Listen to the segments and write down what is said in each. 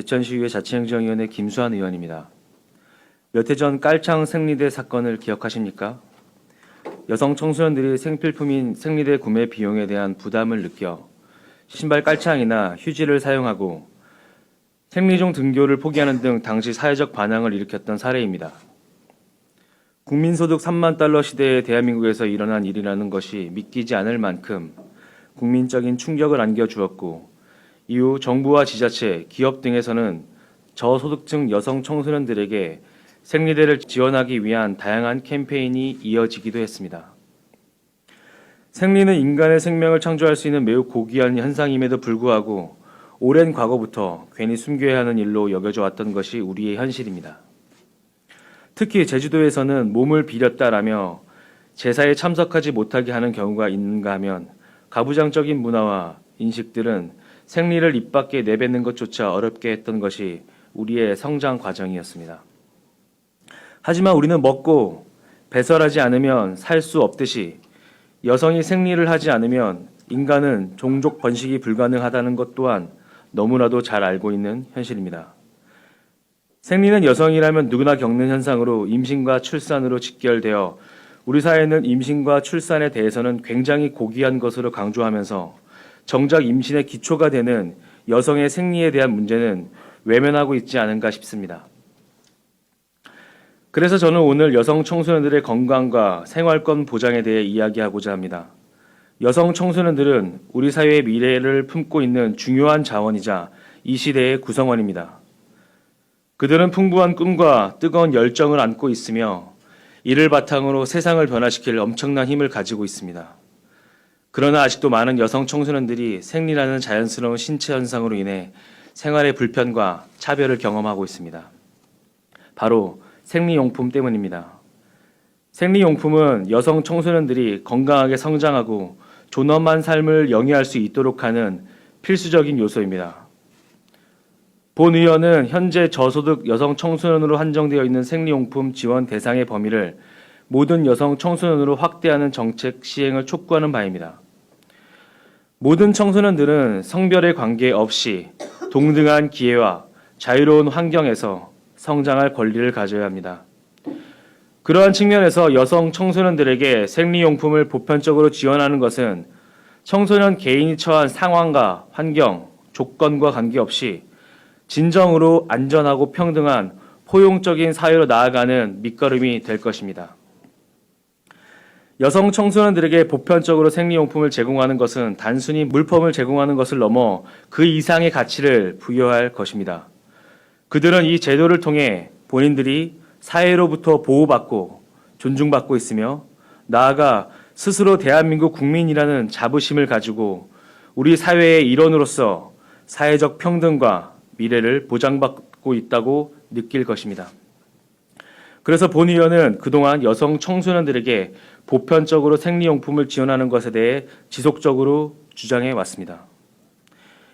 제천시의회 자치행정위원회 김수환 의원입니다. 몇 해 전 깔창 생리대 사건을 기억하십니까? 여성 청소년들이 생필품인 생리대 구매 비용에 대한 부담을 느껴 신발 깔창이나 휴지를 사용하고 생리종 등교를 포기하는 등 당시 사회적 반항을 일으켰던 사례입니다. 국민소득 3만 달러 시대의 대한민국에서 일어난 일이라는 것이 믿기지 않을 만큼 국민적인 충격을 안겨주었고, 이후 정부와 지자체, 기업 등에서는 저소득층 여성 청소년들에게 생리대를 지원하기 위한 다양한 캠페인이 이어지기도 했습니다. 생리는 인간의 생명을 창조할 수 있는 매우 고귀한 현상임에도 불구하고 오랜 과거부터 괜히 숨겨야 하는 일로 여겨져 왔던 것이 우리의 현실입니다. 특히 제주도에서는 몸을 비렸다라며 제사에 참석하지 못하게 하는 경우가 있는가 하면 가부장적인 문화와 인식들은 생리를 입 밖에 내뱉는 것조차 어렵게 했던 것이 우리의 성장 과정이었습니다. 하지만 우리는 먹고 배설하지 않으면 살 수 없듯이 여성이 생리를 하지 않으면 인간은 종족 번식이 불가능하다는 것 또한 너무나도 잘 알고 있는 현실입니다. 생리는 여성이라면 누구나 겪는 현상으로 임신과 출산으로 직결되어 우리 사회는 임신과 출산에 대해서는 굉장히 고귀한 것으로 강조하면서 정작 임신의 기초가 되는 여성의 생리에 대한 문제는 외면하고 있지 않은가 싶습니다. 그래서 저는 오늘 여성 청소년들의 건강과 생활권 보장에 대해 이야기하고자 합니다. 여성 청소년들은 우리 사회의 미래를 품고 있는 중요한 자원이자 이 시대의 구성원입니다. 그들은 풍부한 꿈과 뜨거운 열정을 안고 있으며 이를 바탕으로 세상을 변화시킬 엄청난 힘을 가지고 있습니다. 그러나 아직도 많은 여성 청소년들이 생리라는 자연스러운 신체 현상으로 인해 생활의 불편과 차별을 경험하고 있습니다. 바로 생리용품 때문입니다. 생리용품은 여성 청소년들이 건강하게 성장하고 존엄한 삶을 영위할 수 있도록 하는 필수적인 요소입니다. 본 의원은 현재 저소득 여성 청소년으로 한정되어 있는 생리용품 지원 대상의 범위를 모든 여성 청소년으로 확대하는 정책 시행을 촉구하는 바입니다. 모든 청소년들은 성별에 관계없이 동등한 기회와 자유로운 환경에서 성장할 권리를 가져야 합니다. 그러한 측면에서 여성 청소년들에게 생리용품을 보편적으로 지원하는 것은 청소년 개인이 처한 상황과 환경, 조건과 관계없이 진정으로 안전하고 평등한 포용적인 사회로 나아가는 밑거름이 될 것입니다. 여성 청소년들에게 보편적으로 생리용품을 제공하는 것은 단순히 물품을 제공하는 것을 넘어 그 이상의 가치를 부여할 것입니다. 그들은 이 제도를 통해 본인들이 사회로부터 보호받고 존중받고 있으며 나아가 스스로 대한민국 국민이라는 자부심을 가지고 우리 사회의 일원으로서 사회적 평등과 미래를 보장받고 있다고 느낄 것입니다. 그래서 본 의원은 그동안 여성 청소년들에게 보편적으로 생리용품을 지원하는 것에 대해 지속적으로 주장해 왔습니다.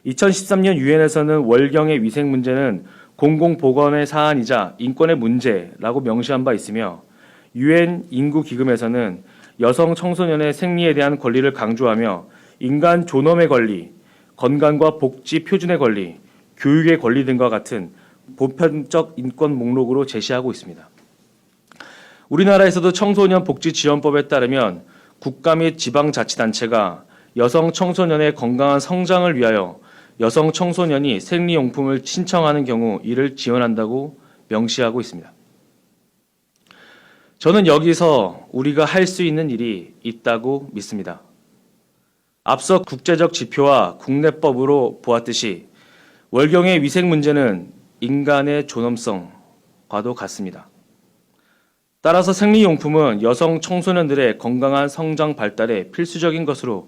2013년 유엔에서는 월경의 위생 문제는 공공보건의 사안이자 인권의 문제라고 명시한 바 있으며 유엔 인구기금에서는 여성 청소년의 생리에 대한 권리를 강조하며 인간 존엄의 권리, 건강과 복지 표준의 권리, 교육의 권리 등과 같은 보편적 인권 목록으로 제시하고 있습니다. 우리나라에서도 청소년 복지지원법에 따르면 국가 및 지방자치단체가 여성 청소년의 건강한 성장을 위하여 여성 청소년이 생리용품을 신청하는 경우 이를 지원한다고 명시하고 있습니다. 저는 여기서 우리가 할 수 있는 일이 있다고 믿습니다. 앞서 국제적 지표와 국내법으로 보았듯이 월경의 위생 문제는 인간의 존엄성과도 같습니다. 따라서 생리용품은 여성 청소년들의 건강한 성장 발달에 필수적인 것으로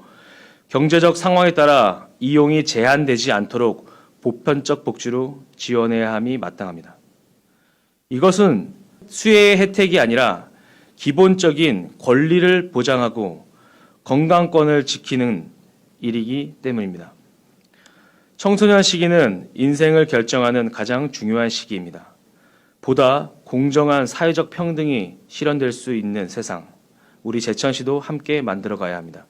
경제적 상황에 따라 이용이 제한되지 않도록 보편적 복지로 지원해야 함이 마땅합니다. 이것은 수혜의 혜택이 아니라 기본적인 권리를 보장하고 건강권을 지키는 일이기 때문입니다. 청소년 시기는 인생을 결정하는 가장 중요한 시기입니다. 보다 공정한 사회적 평등이 실현될 수 있는 세상, 우리 제천시도 함께 만들어가야 합니다.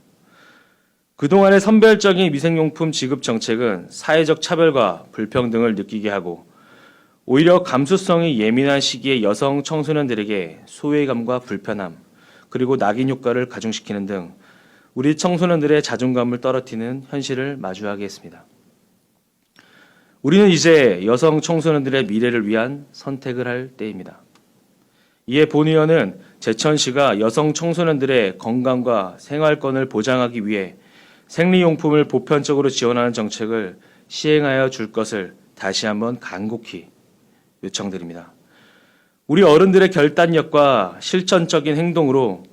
그동안의 선별적인 위생용품 지급 정책은 사회적 차별과 불평등을 느끼게 하고 오히려 감수성이 예민한 시기에 여성 청소년들에게 소외감과 불편함, 그리고 낙인 효과를 가중시키는 등 우리 청소년들의 자존감을 떨어뜨리는 현실을 마주하게 했습니다. 우리는 이제 여성 청소년들의 미래를 위한 선택을 할 때입니다. 이에 본 의원은 제천시가 여성 청소년들의 건강과 생활권을 보장하기 위해 생리용품을 보편적으로 지원하는 정책을 시행하여 줄 것을 다시 한번 간곡히 요청드립니다. 우리 어른들의 결단력과 실천적인 행동으로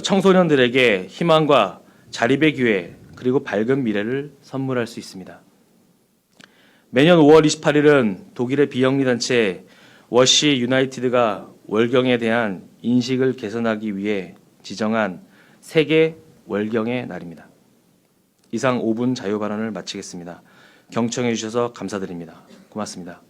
청소년들에게 희망과 자립의 기회 그리고 밝은 미래를 선물할 수 있습니다. 매년 5월 28일은 독일의 비영리 단체 워시 유나이티드가 월경에 대한 인식을 개선하기 위해 지정한 세계 월경의 날입니다. 이상 5분 자유 발언을 마치겠습니다. 경청해 주셔서 감사드립니다. 고맙습니다.